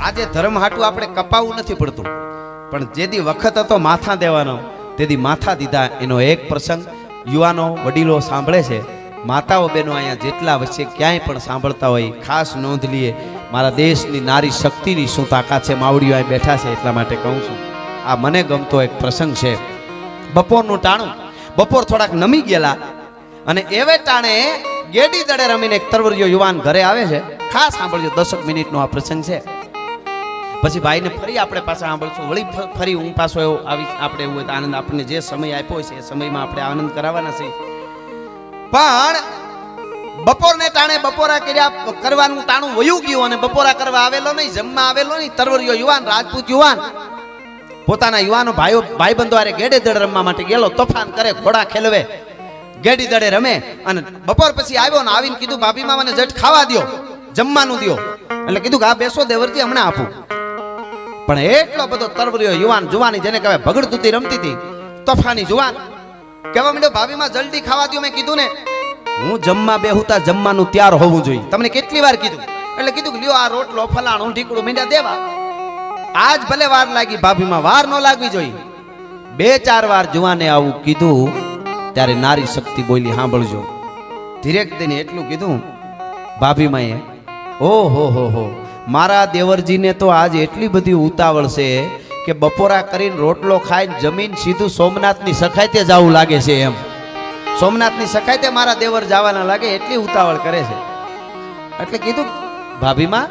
આજે ધર્મ હાટું આપણે કપાવવું નથી પડતું, પણ જેદી વખત હતો માથા દેવાનો તેદી માથા દીધા. એનો એક પ્રસંગ યુવાનો વડીલો સાંભળે છે, માતાઓ બહેનો અહીંયા જેટલા વચ્ચે ક્યાંય પણ સાંભળતા હોય ખાસ નોંધ લઈએ. મારા દેશની નારી શક્તિની શું તાકાત છે, માવડીઓ અહીં બેઠા છે એટલા માટે કહું છું. આ મને ગમતો એક પ્રસંગ છે. બપોરનું ટાણું, બપોર થોડાક નમી ગયેલા અને એવે ટાણે ગેડી દડે રમીને એક તરવરિયો યુવાન ઘરે આવે છે. ખાસ સાંભળજો, 10 મિનિટનો આ પ્રસંગ છે. પછી ભાઈને ફરી આપણે પાછા સાંભળશું, વળી ફરી હું પાછો એવો આવી આપણે એવું હોય તો આનંદ આપણને જે સમય આપ્યો છે એ સમયમાં આપણે આનંદ કરાવવાના છે. પણ બપોરને ટાણે બપોરા કર્યા કરવાનું ટાણું વયું ગયું અને બપોરા કરવા આવેલો નહીં, જમવા આવેલો નહીં. તરવરિયો યુવાન, રાજપૂત યુવાન પોતાના યુવાનો ભાઈબંધો આરે ગેડી દડે રમવા માટે ગયેલો. તોફાન કરે, ઘોડા ખેલવે, ગેડી દડે રમે. અને બપોર પછી આવ્યો ને આવીને કીધું ભાભીમાં મને જટ ખાવા દ્યો, જમવાનું દ્યો. એટલે કીધું કે આ બેસો દેવરજી હમણાં આપું. પણ એટલો બધો તરવરિયો યુવાન, જુવાની જેને કહેવાય ભગડતુતી રમતી હતી, તોફાની જુવાન કહેવા માંડ્યો ભાભીમાં જલ્દી ખાવા દ્યો. મેં કીધું ને હું જમવા બેહુતા જમવાનું તૈયાર હોવું જોઈએ, તમને કેટલી વાર કીધું. એટલે કીધું કે લ્યો આ રોટલો ફલાણું ઢીકડું મીંડા દેવા. આજ ભલે વાર લાગી, ભાભીમાં વાર ન લાગવી જોઈએ. 2-4 વાર જુવાને આવું કીધું ત્યારે નારી શક્તિ બોલી, સાંભળજો. ધીરેક દઈને એટલું કીધું ભાભીમાં, ઓહો હો મારા દેવરજીને તો આજ એટલી બધી ઉતાવળ છે કે બપોરા કરીને રોટલો ખાઈને જમીન સીધું સોમનાથની સખાયતે જવું લાગે છે. એમ સોમનાથની સખાયતે મારા દેવર જવાના લાગે, એટલી ઉતાવળ કરે છે. એટલે કીધું ભાભીમાં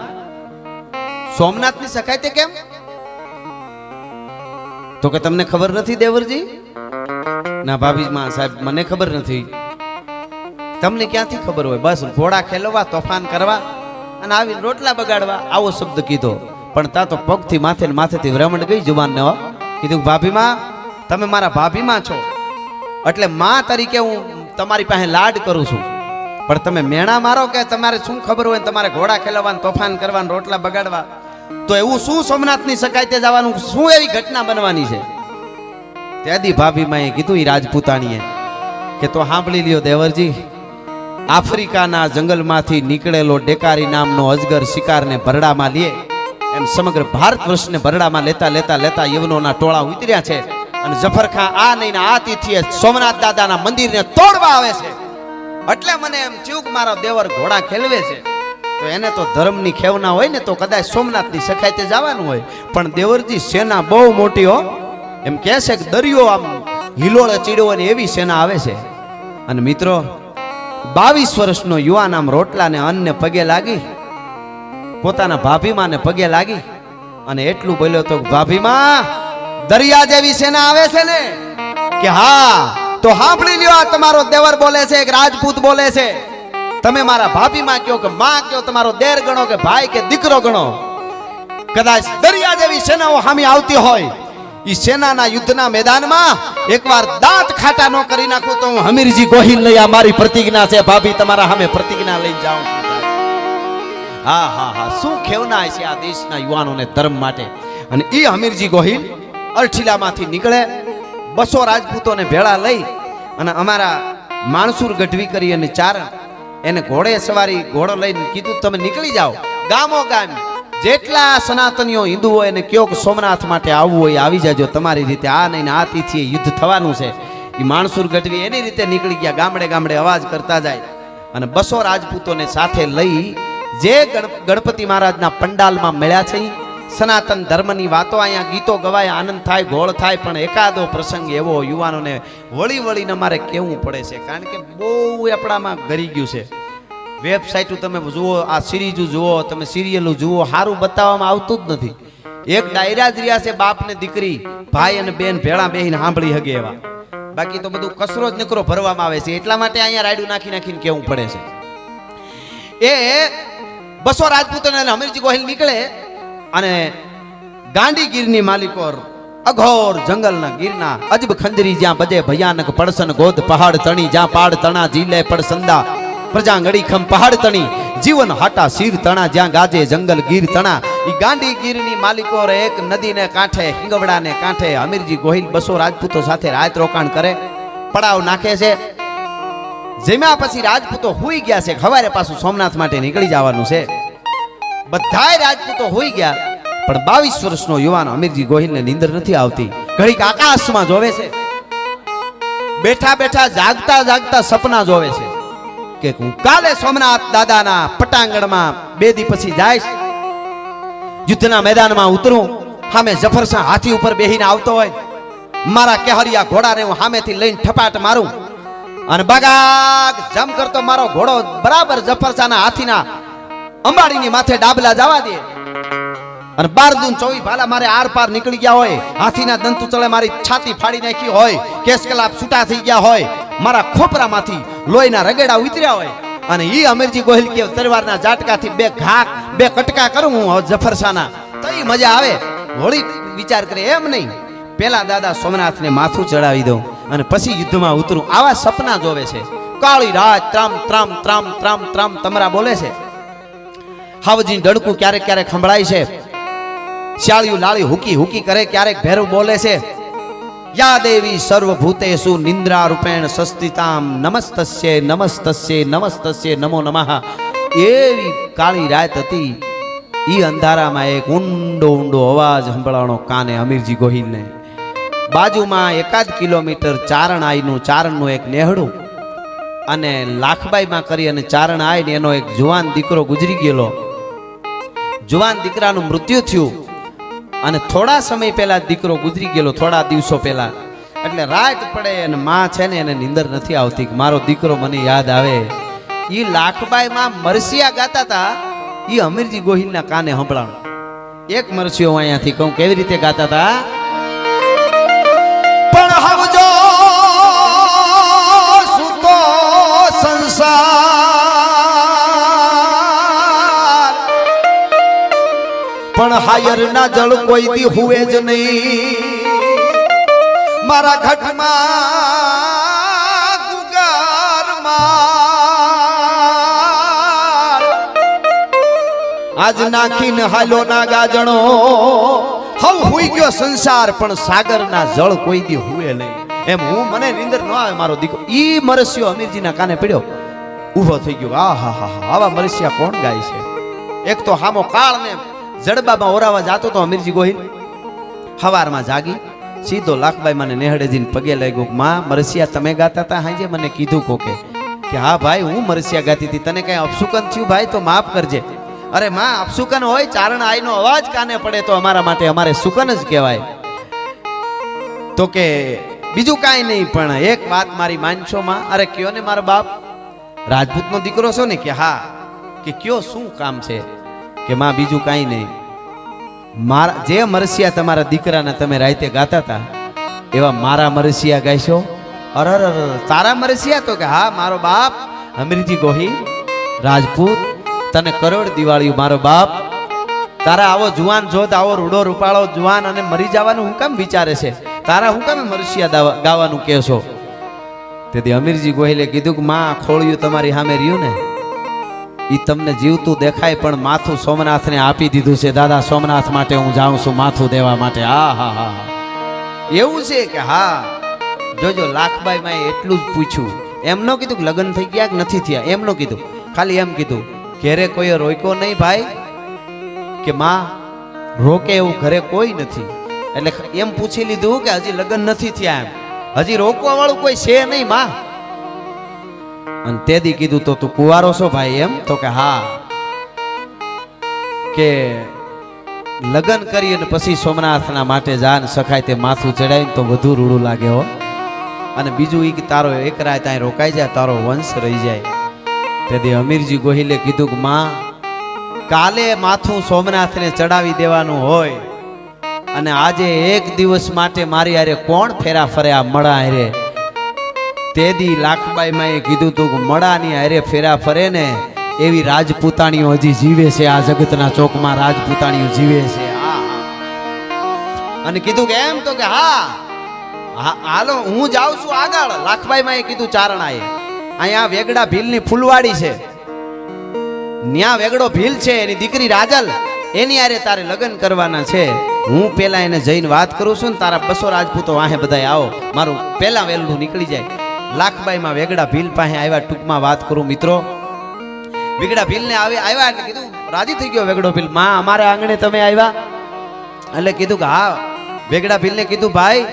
સોમનાથની સખાયતે કેમ? તો કે તમને ખબર નથી દેવરજી? ના ભાભીમાં સાહેબ મને ખબર નથી. તમને ક્યાંથી ખબર હોય? બસ ઘોડા ખેલવા, તોફાન કરવા અને આવીને રોટલા બગાડવા, આવો શબ્દ કીધો. પણ તા તો પગથી માથે ને માથેથી રમણ ગઈ જુવાનને. કીધું ભાભીમાં તમે મારા ભાભીમાં છો એટલે માં તરીકે હું તમારી પાસે લાડ કરું છું, પણ તમે મેણા મારો કે તમારે શું ખબર હોય તમારે ઘોડા ખેલવાના, તોફાન કરવાના, રોટલા બગાડવા, તો એવું શું સોમનાથની સખાયતે જવાનું, શું એવી ઘટના બનવાની છે? ત્યાંથી ભાભીમાં કીધું એ રાજપૂતાણીએ કે તો સાંભળી લ્યો દેવરજી, આફ્રિકાના જંગલમાંથી નીકળેલો ડેકારી નામનો અજગર શિકારને ભરડામાં લે એમ સમગ્ર ભારત વર્ષને ભરડામાં લેતા લેતા લેતા યવનોના ટોળા ઉતર્યા છે. અને જફરખાં આ નહીં આ તિથિએ સોમનાથ દાદાના મંદિરને તોડવા આવે છે. એટલે મને એમ થયું કે મારો દેવર ઘોડા ખેલવે છે તો એને તો ધર્મની ખેવના હોય ને તો કદાચ સોમનાથની સખાયતે જવાનું હોય. પણ દેવરજી સેના બહુ મોટી હો, એમ કહે છે કે દરિયો આમ હિલોળે ચીડવો ને એવી સેના આવે છે. અને મિત્રો 22 વર્ષનો યુવાન આમ રોટલાને અન્નને પગે લાગી, પોતાના ભાભીમાને પગે લાગી અને એટલું બોલ્યો તો ભાભીમાં દરિયા જેવી સેના આવે છે ને? કે હા. તો સાંભળી લ્યો, આ તમારો દેવર બોલે છે, એક રાજપૂત બોલે છે. તમે મારા ભાભીમાં કયો કે માં કયો, તમારો દેર ગણો કે ભાઈ કે દીકરો ગણો, કદાચ દરિયા જેવી સેનાઓ સામે આવતી હોય, ઈ સેનાના યુદ્ધના મેદાનમાં એકવાર દાંત ખાટા ન કરી નાખું તો હું હમીરજી ગોહિલ લઈ, આ મારી પ્રતિજ્ઞા છે ભાભી, તમારા સામે પ્રતિજ્ઞા લઈ જાઉં. હા હા હા, શું ખેવના છે આ દેશના યુવાનોને ધર્મ માટે. અને ઈ હમીરજી ગોહિલ અરઠીલામાંથી નીકળે, 200 રાજપૂતોને ભેળા લઈ અને અમારા માણસુર ગઢવી કરી અને ચારણ એને ઘોડે સવારી, ઘોડો લઈને કીધું તમે નીકળી જાઓ, ગામો ગામ જેટલા સનાતનીઓ હિન્દુઓ એને કયો કે સોમનાથ માટે આવવું હોય આવી જાજો, તમારી રીતે આ નહીં આ તિથિએ યુદ્ધ થવાનું છે. એ માણસુર ગઢવી એની રીતે નીકળી ગયા, ગામડે ગામડે અવાજ કરતા જાય અને 200 રાજપૂતોને સાથે લઈ જે ગણપતિ મહારાજના પંડાલમાં મળ્યા છે. સનાતન ધર્મની વાતો અહીંયા ગીતો ગવાય, આનંદ થાય, ગોળ થાય. પણ એકાદો પ્રસંગ એવો યુવાનોને વળી વળીને અમારે કહેવું પડે છે, કારણ કે બહુ આપણામાં ગરી ગયું છે. વેબસાઇટો તમે જુઓ, આ સિરીઝો જુઓ, તમે સિરિયલો જુઓ, સારું બતાવવામાં આવતું જ નથી. એક ડાયરા જ રહ્યા છે, બાપ ને દીકરી, ભાઈ અને બેન ભેળા બેહીને સાંભળી હગે એવા. બાકી તો બધું કસરો જ નકરો ભરવામાં આવે છે. એટલા માટે અહીંયા રાયડું નાખી નાખીને કેવું પડે છે. એ 200 રાજપૂતોને હમીરજી ગોહિલ નીકળે અને ગાંડીગીરની માલિકોર અઘોર જંગલના ગીરના અજબ ખંજરી જ્યાં બજે ભયાનક પડસન ગોદ પહાડ તણી જ્યાં પાડ તણા જીલે પડસંદા પ્રજા ગડી ખમ પહાડ તણી જીવન હાટા શીર તણા જ્યાં ગાજે જંગલ ગીર તણા. ઈ ગાંડીગીરની માલિકોર એક નદીને કાંઠે, હિંગવડાને કાંઠે હમીરજી ગોહિલ 200 રાજપૂતો સાથે રાત રોકાણ કરે, પડાવ નાખે છે. જેમાં પછી રાજપૂતો હુઈ ગયા છે, સવારે પાછું સોમનાથ માટે નીકળી જવાનું છે. બધાય રાજપૂતો હોઈ ગયા પણ 22 વર્ષનો યુવાન અમીરજી ગોહિલને નીંદર નથી આવતી. ઘડીક આકાશમાં જોવે છે, બેઠા બેઠા જાગતા જાગતા સપના જોવે છે કે હું કાલે સોમનાથ દાદાના પટાંગણમાં 2 દી પછી જઈશ, યુદ્ધના મેદાનમાં ઉતરું, સામે જફરશાહ હાથી ઉપર બેહીને આવતો હોય, મારા કેહરિયા ઘોડાને હું સામેથી લઈને ઠપાટ મારું અને બગાગ જમ કરતો મારો ઘોડો બરાબર જફરશાહના હાથીના અંબાડીની માથે ડાબલા જવા દે અને 12 દૂન 24 ભાલા મારે આર પાર નીકળી ગયા હોય, હાથીના દંતુ ચળે મારી છાતી ફાડી નાખી હોય, કેસ કલાપ છૂટા થઈ ગયા હોય, મારા ખોપરામાંથી લોહીના રગેડા ઉતર્યા હોય અને ઈ અમીરજી ગોહિલ કે તલવારના ઝાટકાથી 2 કટકા કરું હું જફરશાહના, તો ઈ મજા આવે. હોળી વિચાર કરે એમ નહીં, પેલા દાદા સોમનાથને માથું ચડાવી દઉં અને પછી યુદ્ધમાં ઉતરું. આવા સપના જોવે છે. કાળી રાત ત્રામ ત્રામ ત્રામ ત્રામ ત્રામ તમરા બોલે છે. હાવજી ડડકું ક્યારેક ક્યારેક સંભળાય છે. શાળિયું લાળી હુકી હુકી કરે, ક્યારેક ભેરું બોલે છે. યા દેવી સર્વભૂતેષુ નિંદ્રા રૂપેણ સસ્તિતામ નમસ્તસ્ય નમસ્તસ્ય નમસ્તસ્ય નમો નમઃ. એવી કાળી રાત હતી. ઈ અંધારામાં એક ઊંડો ઊંડો અવાજ સંભળાણો કાને અમીરજી ગોહિલને. બાજુમાં 1 કિલોમીટર ચારણનું એક નેહડું અને લાખબાઈમાં કરી અને ચારણ આવીને એનો એક જુવાન દીકરો ગુજરી ગયેલો. જુવાન દીકરાનું મૃત્યુ થયું અને થોડા સમય પહેલા દીકરો ગુજરી ગયેલો, થોડા દિવસો પહેલા. એટલે રાત પડે અને માં છે ને એને નીંદર નથી આવતી કે મારો દીકરો મને યાદ આવે. ઈ લાખબાઈમાં મરસિયા ગાતા હતા, ઈ અમીરજી ગોહિલના કાને સંભળાણું. એક મરસિયો અહીંયાથી કહું કેવી રીતે ગાતા હતા. પણ હવજો સુતો સંસાર, પણ હાયર ના જળ કોઈ દી હુએ જ નહીં, મારા ઘટમાં ગુગારમાં આજ નાખીને હાલો ના ગાજણો. હવ હુઈ ગયો સંસાર પણ સાગરના જળ કોઈ દી હુએ નહીં. એમ હું મને નીંદર ન આવે મારો દીકરો. ઈ મરસ્યો અમીરજીના કાને પડ્યો, ઊભો થઈ ગયો. આ હા હા હા, આવા મરસ્યા કોણ ગાય છે. એક તો હામો કાળ ને જડબામાં ઓરાવા જાતો તો અમીરજી ગોહિલ. હવારમાં જાગી સીધો લાખબાઈ મને નેહડેજીને પગે લાગ્યો. માં મરસિયા તમે ગાતા હતા હાજે મને કીધું કોકે કે હા ભાઈ હું મરસિયા ગાતી હતી, તને કઈ અપશુકન થયું ભાઈ તો માફ કરજે. અરે માં અપશુકન હોય, ચારણ આઈનો અવાજ કાને પડે તો અમારા માટે અમારે સુકન જ કહેવાય. તો કે બીજું કાંઈ નહીં, પણ એક વાત મારી માનશો માં. અરે કયો ને મારો બાપ, રાજપૂતનો દીકરો છો ને? કે હા. કે કયો શું કામ છે? કે માં બીજું કાંઈ નહીં, મારા જે મરસિયા તમારા દીકરાને તમે રાતે ગાતા હતા એવા મારા મરસિયા ગાઈશો. અરે તારા મરસિયા? તો કે હા મારો બાપ અમીરજી ગોહિલ રાજપૂત, તને કરોડ દિવાળી મારો બાપ. તારા આવો જુવાન જોત, આવો રૂડો રૂપાળો જુવાન અને મરી જવાનું હું કામ વિચારે છે? તારા હું કામ મરસિયા ગાવાનું કહેશો? તેથી અમીરજી ગોહિલે કીધું કે માં ખોળ્યું તમારી સામે રહ્યું ને, ઈ તમને જીવતું દેખાય પણ માથું સોમનાથને આપી દીધું છે. દાદા સોમનાથ માટે હું જાઉં છું માથું દેવા માટે. હા હા હા, એવું છે કે હા. જોજો લાખબાઈ માં એટલું જ પૂછ્યું, એમ ન કીધું કે લગ્ન થઈ ગયા કે નથી થયા, એમ ન કીધું. ખાલી એમ કીધું ઘરે કોઈએ રોક્યો નહીં ભાઈ, કે માં રોકે એવું ઘરે કોઈ નથી. એટલે એમ પૂછી લીધું કે હજી લગ્ન નથી થયા, એમ હજી રોકવા વાળું કોઈ છે નહીં માં. અને તેદી કીધું તો તું કુંવારો છો ભાઈ? એમ તો કે હા. કે લગ્ન કરી અને પછી સોમનાથના માટે જાન સખાય તે માથું ચડાવીને તો વધુ રૂડું લાગે હો. અને બીજું ઈ કે તારો એક રાત અહીં રોકાઈ જાય, તારો વંશ રહી જાય. તેથી અમીરજી ગોહિલે કીધું કે માં કાલે માથું સોમનાથને ચડાવી દેવાનું હોય અને આજે એક દિવસ માટે મારી હારે કોણ ફેરા ફરે આ મળા હારે. તેદી લાખબાઈ માં કીધું તું કે મળાની હારે ફેરા ફરે ને એવી રાજપૂતાણીઓ હજી જીવે છે આ જગતના ચોકમાં, રાજપૂતાણીઓ જીવે છે. અને કીધું કે એમ? તો કે હા હાલો હું જાઉં છું આગળ. લાખબાઈ માં કીધું ચારણાએ અહીંયા વેગડા ભીલની ફૂલવાડી છે, ન્યા વેગડો ભીલ છે, એની દીકરી રાજલ, એની હારે તારે લગ્ન કરવાના છે. હું પેલા એને જઈને વાત કરું છું ને તારા 200 રાજપૂતો વાહે બધાય આવો, મારું પેલા વહેલું નીકળી જાય. લાખબાઈ માં વેગડા ભીલ પાસે આવ્યા. ટૂંકમાં વાત કરું મિત્રો, વેગડા ભીલ ને આવ્યા એટલે કીધું રાજી થઈ ગયો વેગડો ભીલ, માં અમારા આંગણે તમે આવ્યા એટલે કીધું કે હા, વેગડા ભીલને કીધું ભાઈ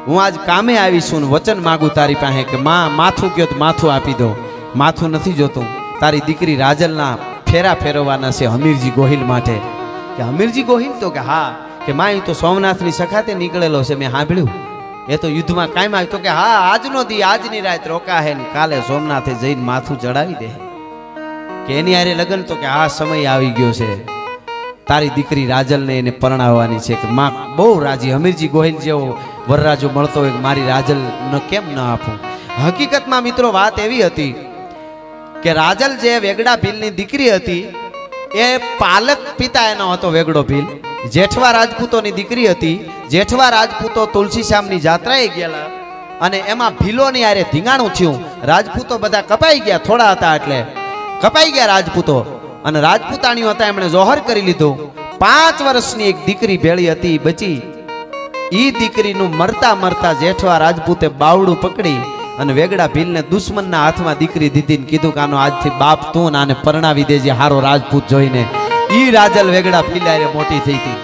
હું આજ કામે આવીશું ને વચન માગું તારી પાસે કે માં માથું કયો તો માથું આપી દો. માથું નથી જોતું, તારી દીકરી રાજલના ફેરા ફેરવવાના છે હમીરજી ગોહિલ માટે. કે હમીરજી ગોહિલ? તો કે હા. કે માં એ તો સોમનાથની સખાતે નીકળેલો છે, મેં સાંભળ્યું. એ તો યુદ્ધમાં કાયમ આવ્યો. તો કે હા, આજનો દી આજની રાત રોકા હે ને કાલે સોમનાથે જઈને માથું ચડાવી દે. કે એની હારે લગ્ન? તો કે હા, સમય આવી ગયો છે, તારી દીકરી રાજલને એને પરણાવવાની છે. કે માં બહુ રાજી, હમીરજી ગોહિલ જેવો વરરાજો મળતો હોય મારી રાજલ ન કેમ ન આપું. હકીકતમાં મિત્રો વાત એવી હતી કે રાજલ જે વેગડા ભીલની દીકરી હતી એ પાલક પિતા એનો હતો વેગડો ભીલ. જેઠવા રાજપૂતોની દીકરી હતી. જેઠવા રાજપૂતો તુલસીશ્યામની જાત્રાએ ગયેલા અને એમાં ભીલોની આરે ધીંગાણું થયું. રાજપૂતો બધા કપાઈ ગયા, થોડા હતા એટલે કપાઈ ગયા રાજપૂતો. અને રાજપૂતાણીઓ હતા, એમણે જોહર કરી લીધું. 5 વર્ષની એક દીકરી ભેળી હતી, બચી. ઈ દીકરીનું મરતા મરતા જેઠવા રાજપૂતે બાવડું પકડી અને વેગડા ભીલને દુશ્મનના હાથમાં દીકરી દીધી ને કીધું કે આનો આજથી બાપ તું આને પરણાવી દેજે હારો રાજપૂત જોઈને. ઈ રાજલ વેગડા ભીલ આરે મોટી થઈ હતી.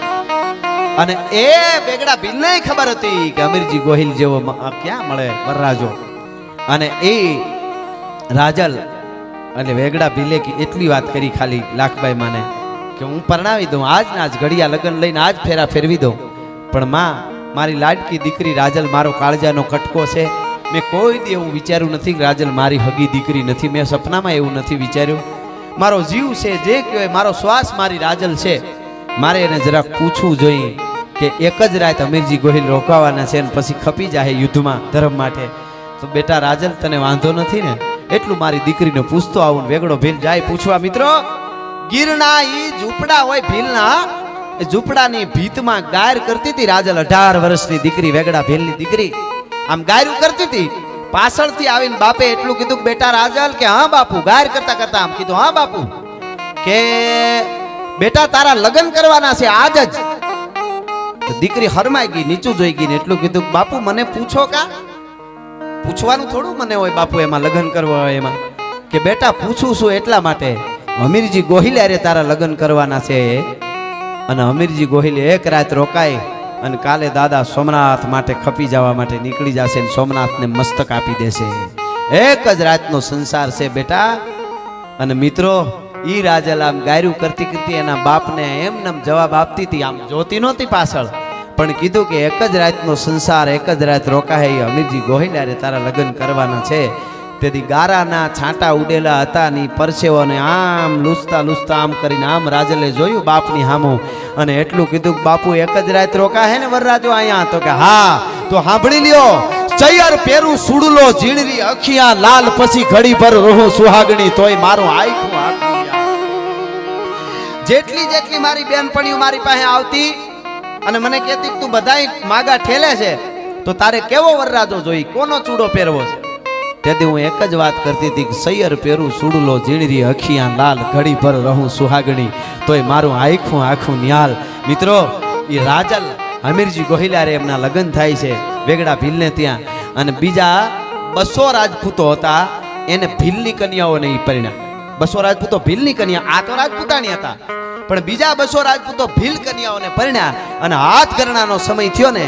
અને એ વેગડા ભીલને ખબર હતી કે હમીરજી ગોહિલ જેવો ક્યાં મળે વરરાજો. અને એ રાજલ એટલે વેગડા ભીલે એટલી વાત કરી ખાલી લાખભાઈ માને કે હું પરણાવી દઉં, આજ ના આજ ઘડિયા લગ્ન લઈને આજ ફેરા ફેરવી દઉં. પણ માં, મારી લાડકી દીકરી રાજલ મારો કાળજાનો કટકો છે. મેં કોઈ દી એવું વિચાર્યું નથી કે રાજલ મારી હગી દીકરી નથી. મેં સપનામાં એવું નથી વિચાર્યું. મારો જીવ છે, જે કહેવાય મારો શ્વાસ મારી રાજલ છે. મારે એને જરાક પૂછવું જોઈએ કે એક જ રાત હમીરજી ગોહિલ રોકાવાના છે અને પછી ખપી જાય યુદ્ધમાં ધર્મ માટે. તો બેટા રાજલ તને વાંધો નથી ને? એટલું મારી દીકરીને પૂછતો આવું. વેગડો ભીલ જાય પૂછવા. મિત્રો, ગીરના ઈ ઝૂંપડા હોય ભીલના, એ ઝૂંપડાની ભીતમાં ગાયર કરતી હતી રાજલ. 18 વર્ષની દીકરી, વેગડા ભીલની દીકરી આમ ગાયરું કરતી હતી. પાછળથી આવીને બાપે એટલું કીધું કે બેટા રાજલ, કે હા બાપુ. ગાયર કરતા કરતા આમ કીધું, હા બાપુ, કે બેટા તારા લગ્ન કરવાના છે આજ જ. તો દીકરી હરમાઈ ગઈ, નીચું જોઈ ગઈ ને એટલું કીધું બાપુ મને પૂછો કા? પૂછવાનું થોડું મને હોય બાપુ, એમાં લગ્ન કરવા હોય એમાં. કે બેટા પૂછું છું એટલા માટે, હમીરજી ગોહિલ હારે તારા લગ્ન કરવાના છે. અને હમીરજી ગોહિલ એક રાત રોકાય અને કાલે દાદા સોમનાથ માટે ખપી જવા માટે નીકળી જશે અને સોમનાથને મસ્તક આપી દેશે. એક જ રાતનો સંસાર છે બેટા. અને મિત્રો, ઈ રાજલ આમ ગાયરું કરતી કરતી એના બાપને એમનેમ જવાબ આપતી હતી. આમ જોતી નહોતી પાછળ, પણ કીધું કે એક જ રાતનો સંસાર, એક જ રાત રોકાય. હમીરજી ગોહિલ હારે તારા લગ્ન કરવાના છે. તેથી ગારાના છાંટા ઉડેલા હતા ની પરસેવોને આમ લૂસતા લૂસતા આમ કરીને આમ રાજલે જોયું બાપની સામું અને એટલું કીધું કે બાપુ એક જ રાત રોકા હે ને વરરાજો અહીંયા? તો કે હા. તો સાંભળી લ્યો, ચૈયર પેરું સુડલો ઝીણરી અખિયા લાલ, પછી ઘડી ભર રહું સુહાગણી તોય મારું આખું આખું. જેટલી જેટલી મારી બેનપણીઓ મારી પાસે આવતી અને મને કહેતી તું બધાય માગા ઠેલે છે, તો તારે કેવો વરરાજો જોઈ, કોનો ચૂડો પહેરવો છે? તેથી હું એક જ વાત કરતી હતી કે સૈયર પેરું સુડલો ઝીણરી અખિયા લાલ, ઘડી ભર રહું સુહાગણી તોય મારું આખું આખું ન્યાલ. મિત્રો, એ રાજલ હમીરજી ગોહિલારે એમના લગ્ન થાય છે વેગડા ભીલને ત્યાં. અને બીજા 200 રાજપૂતો હતા, એને ભીલની કન્યાઓને ઈ પરિણ્યા. 200 રાજપૂતો ભીલની કન્યા, આ તો રાજપૂતાણી હતા, પણ બીજા 200 રાજપૂતો ભીલ કન્યાઓને પરિણ્યા. અને હાથ ગરણાનો સમય થયો ને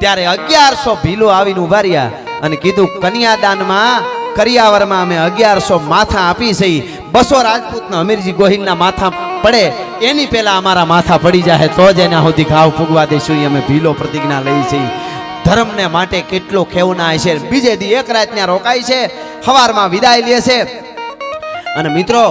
ત્યારે 1100 ભીલો આવીને ઉભા રહ્યા અને કીધું કન્યાદાનમાં કરિયાવરમાં અમે 1100 માથા આપી છે. 200 રાજપૂતના હમીરજી ગોહિલના માથા પડે એની પહેલા અમારા માથા પડી જાય તો જ એના સુધી ઘાવ ફૂગવા દઈશું. અમે ભીલો પ્રતિજ્ઞા લઈ છે. ધર્મને માટે કેટલો ખેવના છે. બીજે દી એક રાત ત્યાં રોકાય છે, સવારમાં વિદાય લે છે. અને મિત્રો,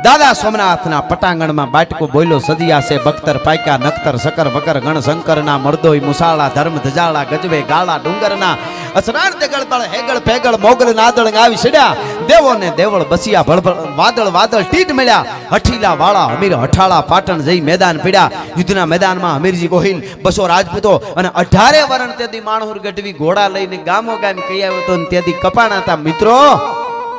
દાદા સોમનાથના પટાંગણમાં બાટકો બોલ્યો સજિયા છે બખ્તર પાક્યા નખતર સકર વકર ગણ શંકરના મર્દોય મુસાળા ધર્મ ધજાળા ગજવે ગાળા ડુંગરના અસરાણ દેગળ બળ હેગળ પેગળ મોગલ નાદળ આવી સડ્યા. દેવો ને દેવળ બસિયા ભળભળ વાદળ વાદળ ટીટ મળ્યા. હઠીલા વાળા હમીર હઠાળા પાટણ જઈ મેદાન પીડ્યા. યુદ્ધના મેદાનમાં હમીરજી ગોહિલ 200 રાજપૂતો અને 18 વરણ તેથી માણહુર ગઢવી ઘોડા લઈને ગામો ગામ કહી આવ્યો તો તેથી કપાણા હતા. મિત્રો,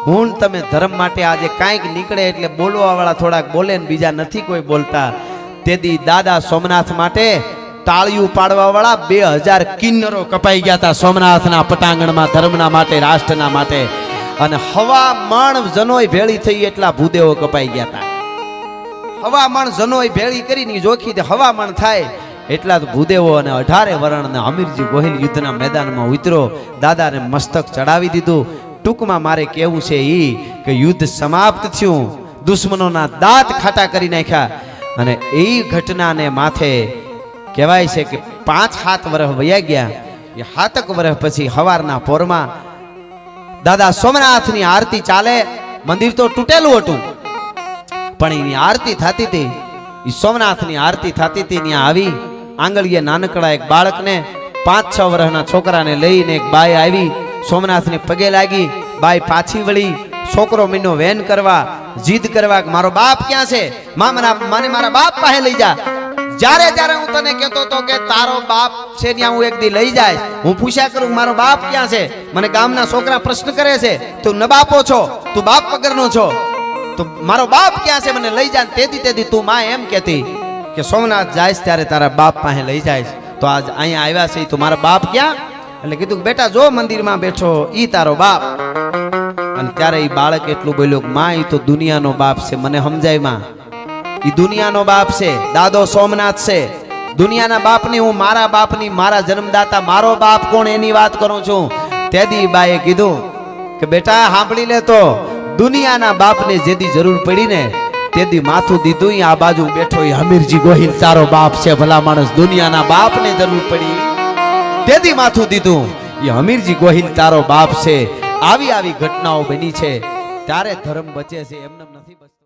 હું તમે ધર્મ માટે આજે કાંઈક નીકળે એટલે બોલવા વાળા થોડાક બોલે ને બીજા નથી કોઈ બોલતા. તેથી દાદા સોમનાથ માટે તાળીઓ પાડવા વાળા 2000 કિન્નરો કપાઈ ગયા હતા સોમનાથના પટાંગણમાં ધર્મના માટે, રાષ્ટ્રના માટે. અને હવા મણ જનોય ભેળી થઈ એટલા ભૂદેવો કપાઈ ગયા હતા. હવામણ જનોય ભેળી કરીને જોખી દે હવામણ થાય એટલા તો ભૂદેવો અને 18 વર્ણને અમીરજી ગોહિલ યુદ્ધના મેદાનમાં ઉતરો દાદાને મસ્તક ચડાવી દીધું. ટૂંકમાં મારે કહેવું છે ઈ કે યુદ્ધ સમાપ્ત થયું, દુશ્મનોના દાંત ખાટા કરી નાખ્યા અને એ ઘટનાને માથે કહેવાય છે કે 5-7 વર્ષ વયા ગયા. એ 7 વર્ષ પછી હવારના પોરમાં દાદા સોમનાથની આરતી ચાલે. મંદિર તો તૂટેલું હતું પણ એની આરતી થતી હતી. એ સોમનાથની આરતી થતી હતી. ત્યાં આવી આંગળીએ નાનકડા એક બાળકને 5-6 વર્ષના છોકરાને લઈને એક બાઈ આવી, સોમનાથને પગે લાગી. બાઈ પાછી વળી, છોકરો મીનો વેન કરવા, જીદ કરવા કે મારો બાપ ક્યાં છે, મને મારા બાપ પાસે લઈ જા. જ્યારે હું તને કહેતો હતો કે તારો બાપ છે ત્યાં હું એક દી લઈ જાય, હું પૂછ્યા કરું મારો બાપ ક્યાં છે, મને ગામના છોકરા પ્રશ્ન કરે છે તું ન બાપો છો, તું બાપ વગરનો છો, તો મારો બાપ ક્યાં છે મને લઈ જા. તેથી તું માં એમ કહેતી કે સોમનાથ જાય ત્યારે તારા બાપ પાસે લઈ જાય. તો આજ અહીંયા આવ્યા છે તો મારા બાપ ક્યાં? એટલે કીધું બેટા જો મંદિરમાં બેઠો ઈ તારો બાપ. અને ત્યારે એ બાળક એટલું બોલ્યો કે માં ઈ તો દુનિયાનો બાપ છે, મને સમજાય માં, ઈ દુનિયાનો બાપ છે, દાદો સોમનાથ છે. દુનિયાના બાપની હું મારા બાપની, મારા જન્મદાતા મારો બાપ કોણ એની વાત કરું છું. તેદી બાએ કીધું કે બેટા સાંભળી લે, તો દુનિયાના બાપને જેદી જરૂર પડી ને તેદી માથું દીધું. આ બાજુ બેઠો એ હમીરજી ગોહિલ તારો બાપ છે. ભલા માણસ, દુનિયાના બાપને જરૂર પડી તેદી માથું દીધું. એ હમીરજી ગોહિલ તારો બાપ છે. આવી ઘટનાઓ બની છે ત્યારે ધર્મ બચે છે, એમને નથી બચે.